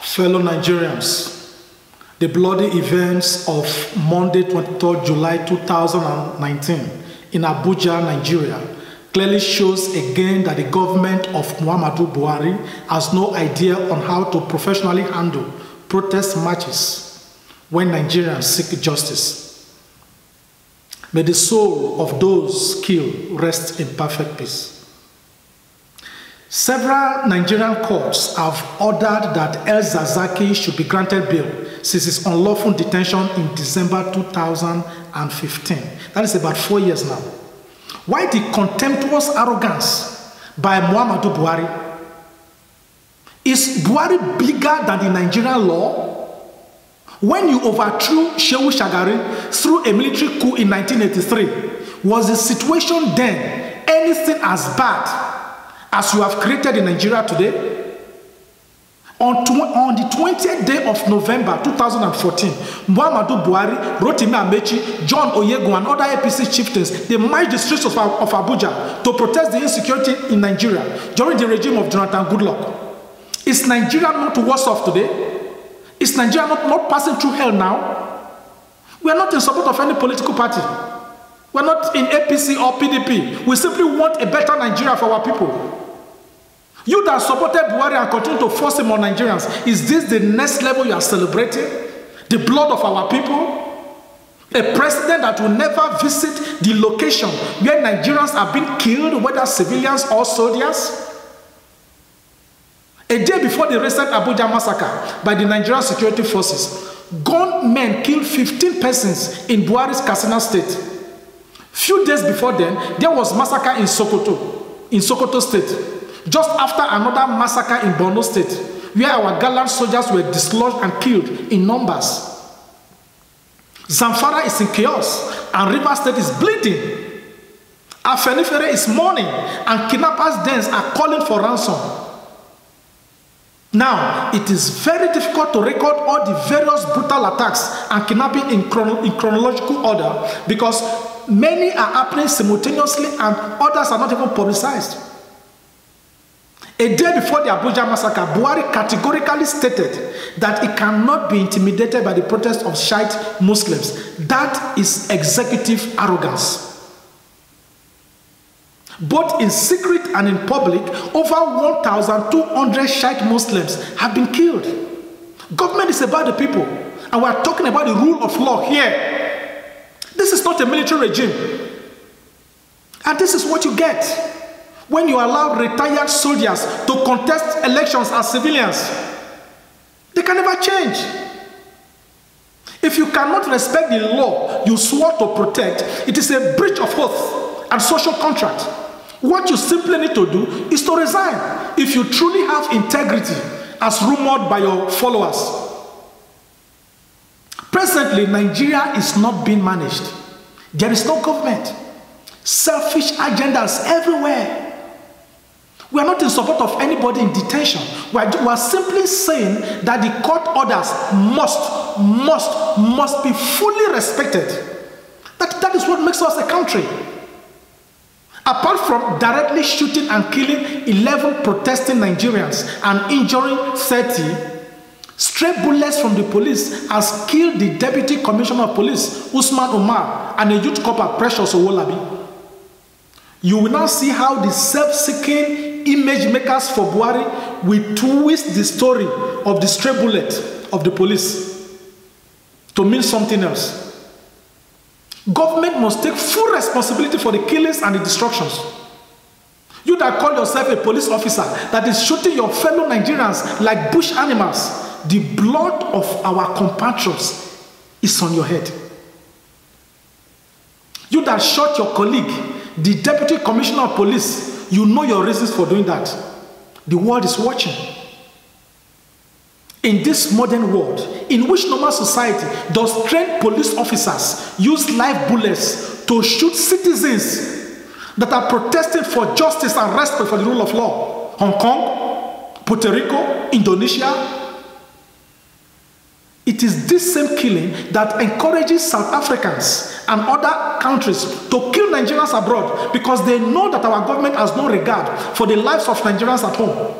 Fellow Nigerians, the bloody events of Monday, 23rd July 2019 in Abuja, Nigeria, clearly shows again that the government of Muhammadu Buhari has no idea on how to professionally handle protest marches when Nigerians seek justice. May the soul of those killed rest in perfect peace. Several Nigerian courts have ordered that El Zakzaky should be granted bail since his unlawful detention in December 2015. That is about 4 years now. Why the contemptuous arrogance by Muhammadu Buhari? Is Buhari bigger than the Nigerian law? When you overthrew Shehu Shagari through a military coup in 1983, was the situation then anything as bad as you have created in Nigeria today? On the 20th day of November 2014, Muhammadu Buhari, Rotimi Amechi, John Oyegu, and other APC chieftains, they marched the streets of Abuja to protest the insecurity in Nigeria during the regime of Jonathan Goodluck. Is Nigeria not worse off today? Is Nigeria not passing through hell now? We are not in support of any political party. We are not in APC or PDP. We simply want a better Nigeria for our people. You that supported Buhari and continue to force him on Nigerians, is this the next level you are celebrating? The blood of our people? A president that will never visit the location where Nigerians have been killed, whether civilians or soldiers? A day before the recent Abuja massacre by the Nigerian security forces, gunmen killed 15 persons in Buhari's Katsina state. Few days before then, there was massacre in Sokoto state. Just after another massacre in Borno state, where our gallant soldiers were dislodged and killed in numbers. Zamfara is in chaos, and Rivers State is bleeding. Afenifere is mourning, and kidnappers' dens are calling for ransom. Now, it is very difficult to record all the various brutal attacks and kidnapping in chronological order because many are happening simultaneously and others are not even publicized. A day before the Abuja massacre, Buhari categorically stated that he cannot be intimidated by the protest of Shiite Muslims. That is executive arrogance. Both in secret and in public, over 1,200 Shiite Muslims have been killed. Government is about the people, and we are talking about the rule of law here. This is not a military regime. And this is what you get when you allow retired soldiers to contest elections as civilians. They can never change. If you cannot respect the law you swore to protect, it is a breach of oath and social contract. What you simply need to do is to resign if you truly have integrity, as rumored by your followers. Presently, Nigeria is not being managed. There is no government. Selfish agendas everywhere. We are not in support of anybody in detention. We are simply saying that the court orders must be fully respected. That is what makes us a country. Apart from directly shooting and killing 11 protesting Nigerians and injuring 30, stray bullets from the police has killed the Deputy Commissioner of Police, Usman Umar, and a youth corporal, Precious Owolabi. You will now see how the self-seeking image makers for Buhari will twist the story of the stray bullet of the police to mean something else. Government must take full responsibility for the killings and the destructions. You that call yourself a police officer that is shooting your fellow Nigerians like bush animals, the blood of our compatriots is on your head. You that shot your colleague, the Deputy Commissioner of Police, you know your reasons for doing that. The world is watching. In this modern world, in which normal society does trained police officers use live bullets to shoot citizens that are protesting for justice and respect for the rule of law? Hong Kong, Puerto Rico, Indonesia. It is this same killing that encourages South Africans and other countries to kill Nigerians abroad because they know that our government has no regard for the lives of Nigerians at home.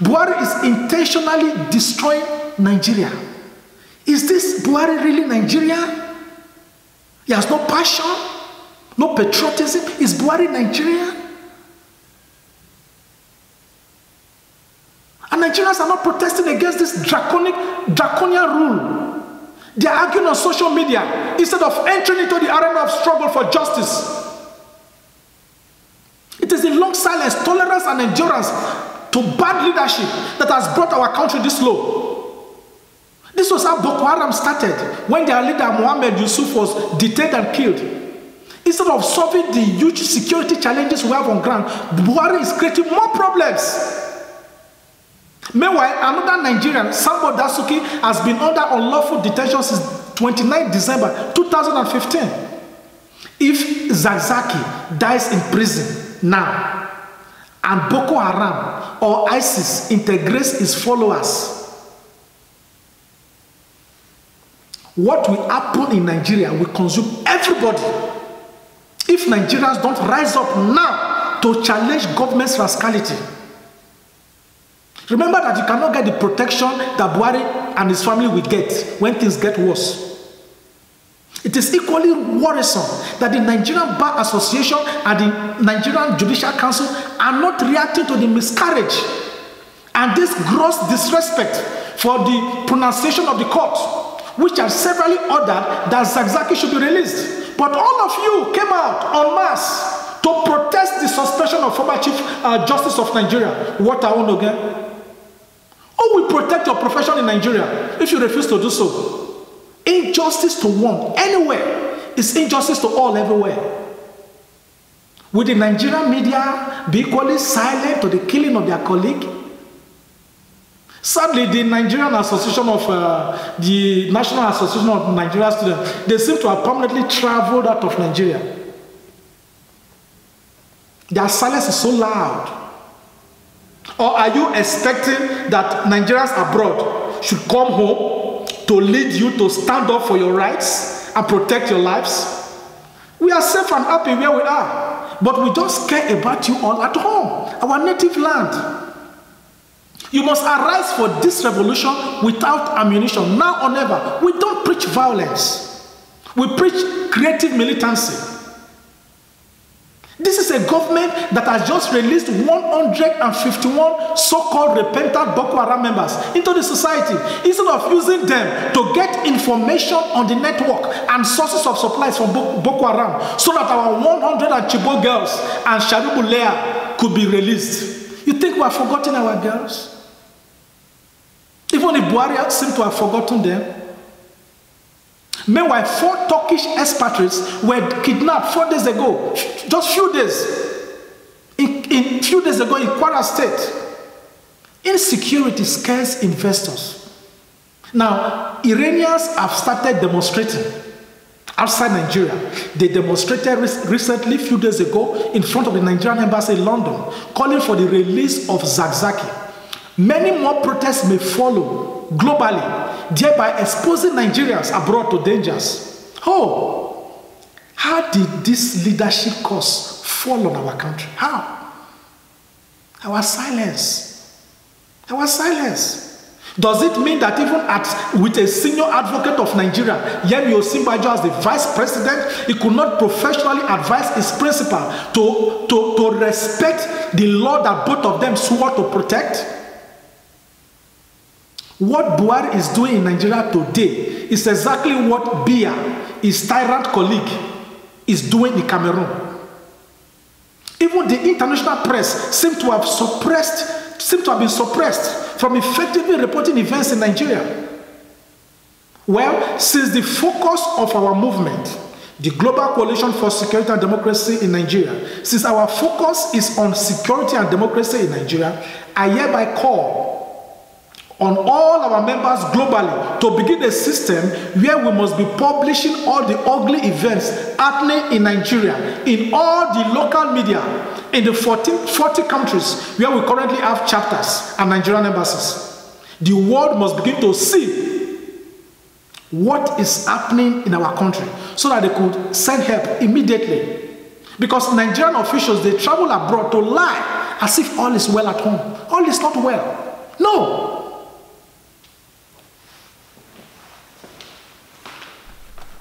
Buhari is intentionally destroying Nigeria. Is this Buhari really Nigeria? He has no passion, no patriotism. Is Buhari Nigeria? And Nigerians are not protesting against this draconian rule. They are arguing on social media instead of entering into the arena of struggle for justice. It is the long silence, tolerance, and endurance to bad leadership that has brought our country this low. This was how Boko Haram started, when their leader Mohammed Yusuf was detained and killed. Instead of solving the huge security challenges we have on ground, Buhari is creating more problems. Meanwhile, another Nigerian, Sambo Dasuki, has been under unlawful detention since 29 December 2015. If Zakzaki dies in prison now, and Boko Haram or ISIS integrates his followers, what will happen in Nigeria will consume everybody. If Nigerians don't rise up now to challenge government's rascality. Remember that you cannot get the protection that Buhari and his family will get when things get worse. It is equally worrisome that the Nigerian Bar Association and the Nigerian Judicial Council are not reacting to the miscarriage and this gross disrespect for the pronunciation of the court, which have severally ordered that Zakzaki should be released. But all of you came out en masse to protest the suspension of former Chief Justice of Nigeria, Walter Onnoghen. Who will protect your profession in Nigeria if you refuse to do so? Injustice to one anywhere is injustice to all everywhere. Will the Nigerian media be equally silent to the killing of their colleague? Sadly, the Nigerian Association of the National Association of Nigerian Students, they seem to have permanently traveled out of Nigeria. Their silence is so loud. Or are you expecting that Nigerians abroad should come home to lead you to stand up for your rights and protect your lives? We are safe and happy where we are, but we just care about you all at home, our native land. You must arise for this revolution without ammunition, now or never. We don't preach violence. We preach creative militancy. This is a government that has just released 151 so-called repentant Boko Haram members into the society, instead of using them to get information on the network and sources of supplies from Boko Haram, so that our 100 Chibok girls and Sharibu Leah could be released. You think we have forgotten our girls? Even the Buhari seem to have forgotten them. Meanwhile, 4 Turkish expatriates were kidnapped 4 days ago, just few days ago in Kwara State. Insecurity scares investors. Now, Iranians have started demonstrating outside Nigeria. They demonstrated recently, few days ago, in front of the Nigerian embassy in London, calling for the release of Zakzaki. Many more protests may follow globally, thereby exposing Nigerians abroad to dangers. Oh, how did this leadership cause fall on our country? How? Our silence. Our silence. Does it mean that even with a senior advocate of Nigeria, Yemi Osinbajo as the vice president, he could not professionally advise his principal to respect the law that both of them swore to protect? What Buhari is doing in Nigeria today is exactly what Biya, his tyrant colleague, is doing in Cameroon. Even the international press seem to have been suppressed from effectively reporting events in Nigeria. Well, since the focus of our movement, the Global Coalition for Security and Democracy in Nigeria, since our focus is on security and democracy in Nigeria, I hereby call on all our members globally to begin a system where we must be publishing all the ugly events happening in Nigeria, in all the local media, in the 40 countries where we currently have chapters and Nigerian embassies. The world must begin to see what is happening in our country so that they could send help immediately. Because Nigerian officials, they travel abroad to lie as if all is well at home. All is not well. No.